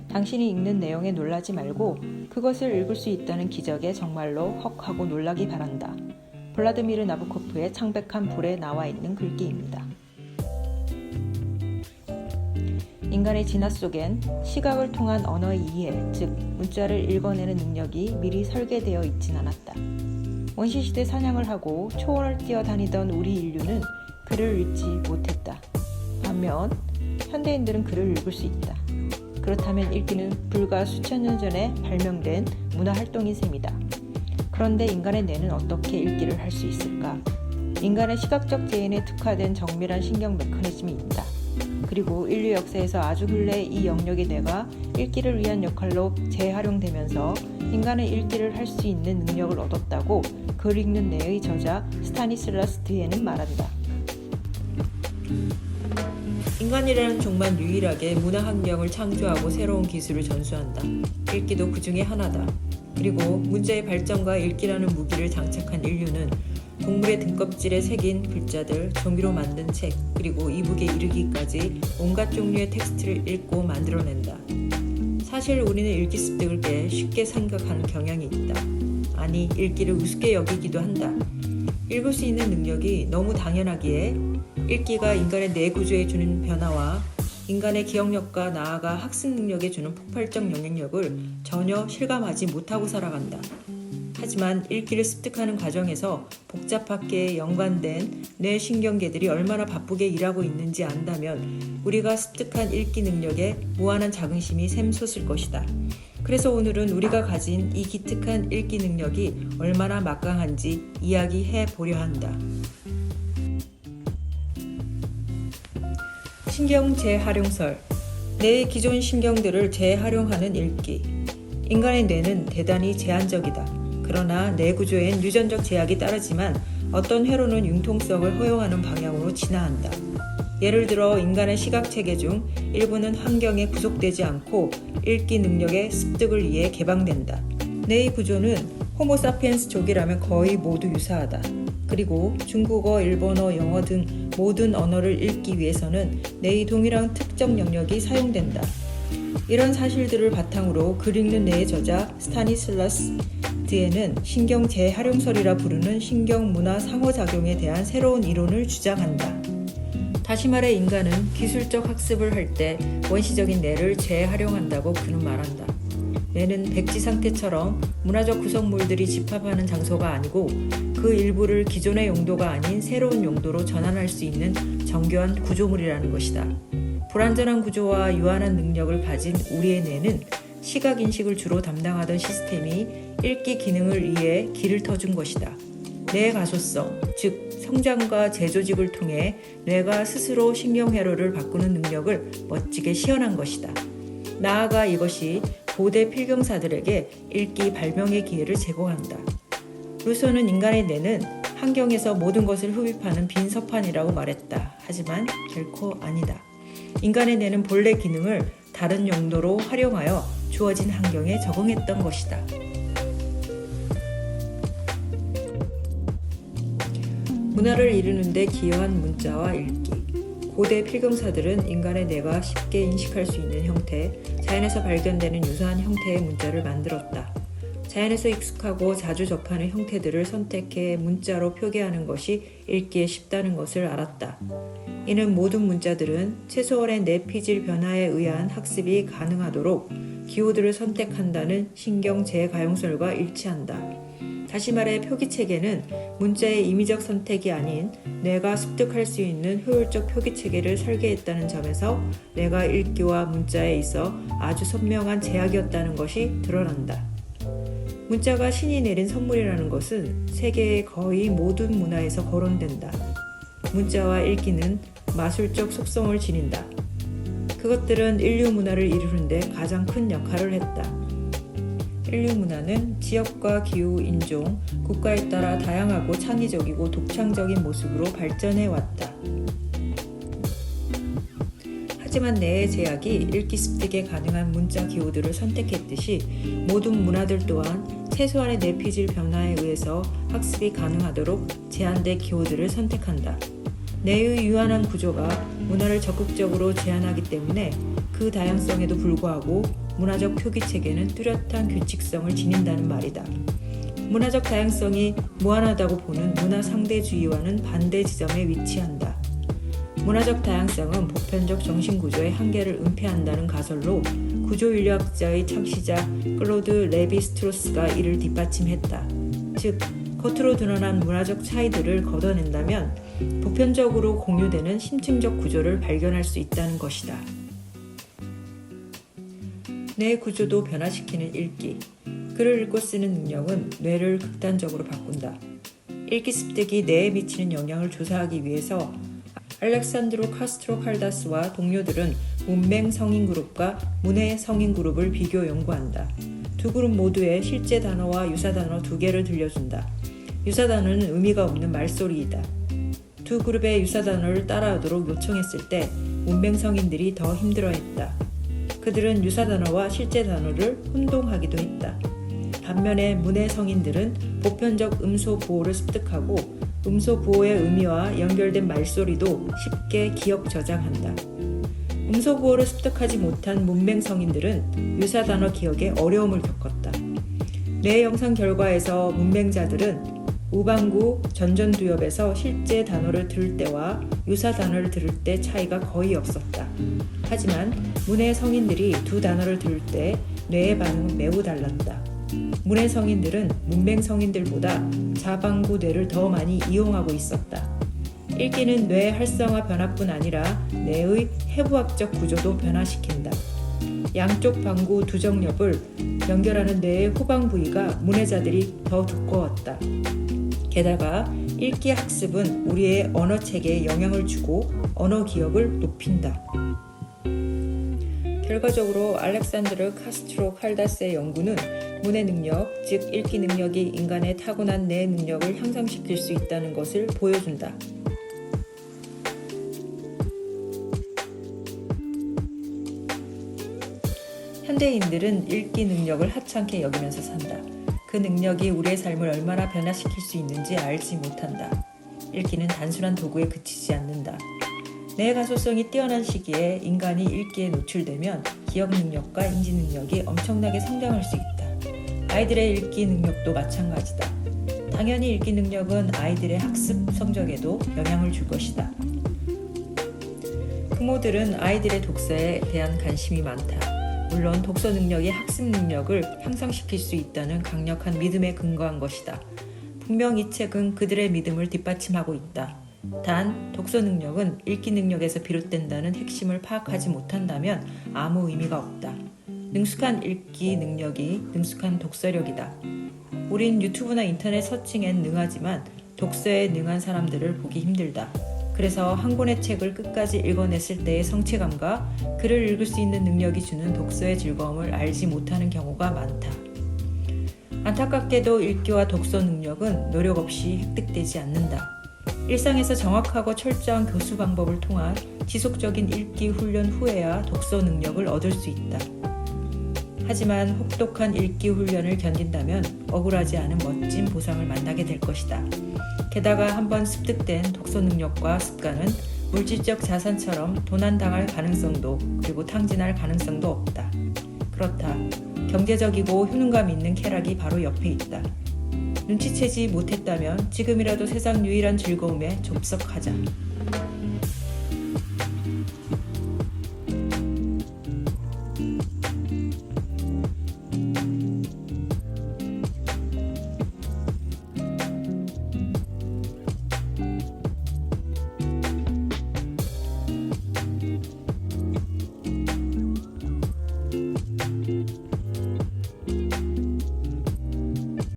당신이 읽는 내용에 놀라지 말고 그것을 읽을 수 있다는 기적에 정말로 헉 하고 놀라기 바란다. 블라드미르 나보코프의 창백한 불에 나와 있는 글귀입니다. 인간의 진화 속엔 시각을 통한 언어의 이해, 즉 문자를 읽어내는 능력이 미리 설계되어 있진 않았다. 원시시대 사냥을 하고 초원을 뛰어다니던 우리 인류는 글을 읽지 못했다. 반면 현대인들은 글을 읽을 수 있다. 그렇다면 읽기는 불과 수천 년 전에 발명된 문화활동인 셈이다. 그런데 인간의 뇌는 어떻게 읽기를 할 수 있을까? 인간의 시각적 재인에 특화된 정밀한 신경 메커니즘이 있다. 그리고 인류 역사에서 아주 근래 이 영역의 뇌가 읽기를 위한 역할로 재활용되면서 인간의 읽기를 할 수 있는 능력을 얻었다고 글 읽는 뇌의 저자 스타니슬라스 드에는 말한다. 인간이라는 종만 유일하게 문화 환경을 창조하고 새로운 기술을 전수한다. 읽기도 그 중에 하나다. 그리고 문자의 발전과 읽기라는 무기를 장착한 인류는 동물의 등껍질에 새긴 글자들, 종이로 만든 책, 그리고 이북에 이르기까지 온갖 종류의 텍스트를 읽고 만들어낸다. 사실 우리는 읽기 습득을 꽤 쉽게 생각하는 경향이 있다. 아니, 읽기를 우습게 여기기도 한다. 읽을 수 있는 능력이 너무 당연하기에 읽기가 인간의 뇌 구조에 주는 변화와 인간의 기억력과 나아가 학습 능력에 주는 폭발적 영향력을 전혀 실감하지 못하고 살아간다. 하지만 읽기를 습득하는 과정에서 복잡하게 연관된 뇌 신경계들이 얼마나 바쁘게 일하고 있는지 안다면 우리가 습득한 읽기 능력에 무한한 자긍심이 샘솟을 것이다. 그래서 오늘은 우리가 가진 이 기특한 읽기 능력이 얼마나 막강한지 이야기해 보려 한다. 신경 재활용설. 뇌의 기존 신경들을 재활용하는 읽기. 인간의 뇌는 대단히 제한적이다. 그러나 뇌 구조엔 유전적 제약이 따르지만 어떤 회로는 융통성을 허용하는 방향으로 진화한다. 예를 들어 인간의 시각체계 중 일부는 환경에 구속되지 않고 읽기 능력의 습득을 위해 개방된다. 뇌의 구조는 호모사피엔스족이라면 거의 모두 유사하다. 그리고 중국어, 일본어, 영어 등 모든 언어를 읽기 위해서는 뇌의 동일한 특정 영역이 사용된다. 이런 사실들을 바탕으로 글 읽는 뇌의 저자 스타니슬라스 드에는 신경 재활용설이라 부르는 신경 문화 상호작용에 대한 새로운 이론을 주장한다. 다시 말해 인간은 기술적 학습을 할 때 원시적인 뇌를 재활용한다고 그는 말한다. 뇌는 백지 상태처럼 문화적 구성물들이 집합하는 장소가 아니고 그 일부를 기존의 용도가 아닌 새로운 용도로 전환할 수 있는 정교한 구조물이라는 것이다. 불완전한 구조와 유한한 능력을 가진 우리의 뇌는 시각 인식을 주로 담당하던 시스템이 읽기 기능을 위해 길을 터준 것이다. 뇌의 가소성, 즉 성장과 재조직을 통해 뇌가 스스로 신경회로를 바꾸는 능력을 멋지게 시연한 것이다. 나아가 이것이 고대 필경사들에게 읽기 발명의 기회를 제공한다. 루소는 인간의 뇌는 환경에서 모든 것을 흡입하는 빈 서판이라고 말했다. 하지만 결코 아니다. 인간의 뇌는 본래 기능을 다른 용도로 활용하여 주어진 환경에 적응했던 것이다. 문화를 이루는 데 기여한 문자와 읽기. 고대 필경사들은 인간의 뇌가 쉽게 인식할 수 있는 형태, 자연에서 발견되는 유사한 형태의 문자를 만들었다. 자연에서 익숙하고 자주 접하는 형태들을 선택해 문자로 표기하는 것이 읽기에 쉽다는 것을 알았다. 이는 모든 문자들은 최소한의 뇌피질 변화에 의한 학습이 가능하도록 기호들을 선택한다는 신경 재가용설과 일치한다. 다시 말해 표기체계는 문자의 임의적 선택이 아닌 뇌가 습득할 수 있는 효율적 표기체계를 설계했다는 점에서 뇌가 읽기와 문자에 있어 아주 선명한 제약이었다는 것이 드러난다. 문자가 신이 내린 선물이라는 것은 세계의 거의 모든 문화에서 거론된다. 문자와 읽기는 마술적 속성을 지닌다. 그것들은 인류 문화를 이루는 데 가장 큰 역할을 했다. 인류 문화는 지역과 기후, 인종, 국가에 따라 다양하고 창의적이고 독창적인 모습으로 발전해 왔다. 하지만 뇌의 제약이 읽기 습득에 가능한 문자 기호들을 선택했듯이 모든 문화들 또한 최소한의 뇌피질 변화에 의해서 학습이 가능하도록 제한된 기호들을 선택한다. 뇌의 유한한 구조가 문화를 적극적으로 제한하기 때문에 그 다양성에도 불구하고 문화적 표기 체계는 뚜렷한 규칙성을 지닌다는 말이다. 문화적 다양성이 무한하다고 보는 문화 상대주의와는 반대 지점에 위치한다. 문화적 다양성은 보편적 정신구조의 한계를 은폐한다는 가설로 구조인류학자의 창시자 클로드 레비-스트로스가 이를 뒷받침했다. 즉, 겉으로 드러난 문화적 차이들을 걷어낸다면 보편적으로 공유되는 심층적 구조를 발견할 수 있다는 것이다. 뇌 구조도 변화시키는 읽기. 글을 읽고 쓰는 능력은 뇌를 극단적으로 바꾼다. 읽기 습득이 뇌에 미치는 영향을 조사하기 위해서 알렉산드로 카스트로 칼다스와 동료들은 문맹 성인 그룹과 문해 성인 그룹을 비교 연구한다. 두 그룹 모두의 실제 단어와 유사 단어 2개를 들려준다. 유사 단어는 의미가 없는 말소리이다. 두 그룹의 유사 단어를 따라하도록 요청했을 때 문맹 성인들이 더 힘들어했다. 그들은 유사 단어와 실제 단어를 혼동하기도 했다. 반면에 문해 성인들은 보편적 음소 구호를 습득하고 음소 구호의 의미와 연결된 말소리도 쉽게 기억 저장한다. 음소 구호를 습득하지 못한 문맹 성인들은 유사 단어 기억에 어려움을 겪었다. 뇌 영상 결과에서 문맹자들은 우방구 전전두엽에서 실제 단어를 들을 때와 유사 단어를 들을 때 차이가 거의 없었다. 하지만 문해 성인들이 두 단어를 들을 때 뇌의 반응은 매우 달랐다. 문해 성인들은 문맹 성인들보다 자방구 뇌를 더 많이 이용하고 있었다. 읽기는 뇌 활성화 변화뿐 아니라 뇌의 해부학적 구조도 변화시킨다. 양쪽 방구 두정엽을 연결하는 뇌의 후방 부위가 문해자들이 더 두꺼웠다. 게다가 읽기 학습은 우리의 언어 체계에 영향을 주고 언어 기억을 높인다. 결과적으로 알렉산드르 카스트로 칼다스의 연구는 문해 능력, 즉 읽기 능력이 인간의 타고난 뇌 능력을 향상시킬 수 있다는 것을 보여준다. 현대인들은 읽기 능력을 하찮게 여기면서 산다. 그 능력이 우리의 삶을 얼마나 변화시킬 수 있는지 알지 못한다. 읽기는 단순한 도구에 그치지 않는다. 뇌 가소성이 뛰어난 시기에 인간이 읽기에 노출되면 기억 능력과 인지 능력이 엄청나게 성장할 수 있다. 아이들의 읽기 능력도 마찬가지다. 당연히 읽기 능력은 아이들의 학습 성적에도 영향을 줄 것이다. 부모들은 아이들의 독서에 대한 관심이 많다. 물론 독서 능력이 학습 능력을 향상시킬 수 있다는 강력한 믿음에 근거한 것이다. 분명 이 책은 그들의 믿음을 뒷받침하고 있다. 단, 독서 능력은 읽기 능력에서 비롯된다는 핵심을 파악하지 못한다면 아무 의미가 없다. 능숙한 읽기 능력이 능숙한 독서력이다. 우린 유튜브나 인터넷 서칭엔 능하지만 독서에 능한 사람들을 보기 힘들다. 그래서 한 권의 책을 끝까지 읽어냈을 때의 성취감과 글을 읽을 수 있는 능력이 주는 독서의 즐거움을 알지 못하는 경우가 많다. 안타깝게도 읽기와 독서 능력은 노력 없이 획득되지 않는다. 일상에서 정확하고 철저한 교수 방법을 통한 지속적인 읽기 훈련 후에야 독서 능력을 얻을 수 있다. 하지만 혹독한 읽기 훈련을 견딘다면 억울하지 않은 멋진 보상을 만나게 될 것이다. 게다가 한번 습득된 독서 능력과 습관은 물질적 자산처럼 도난당할 가능성도 그리고 탕진할 가능성도 없다. 그렇다. 경제적이고 효능감 있는 쾌락이 바로 옆에 있다. 눈치채지 못했다면 지금이라도 세상 유일한 즐거움에 접속하자.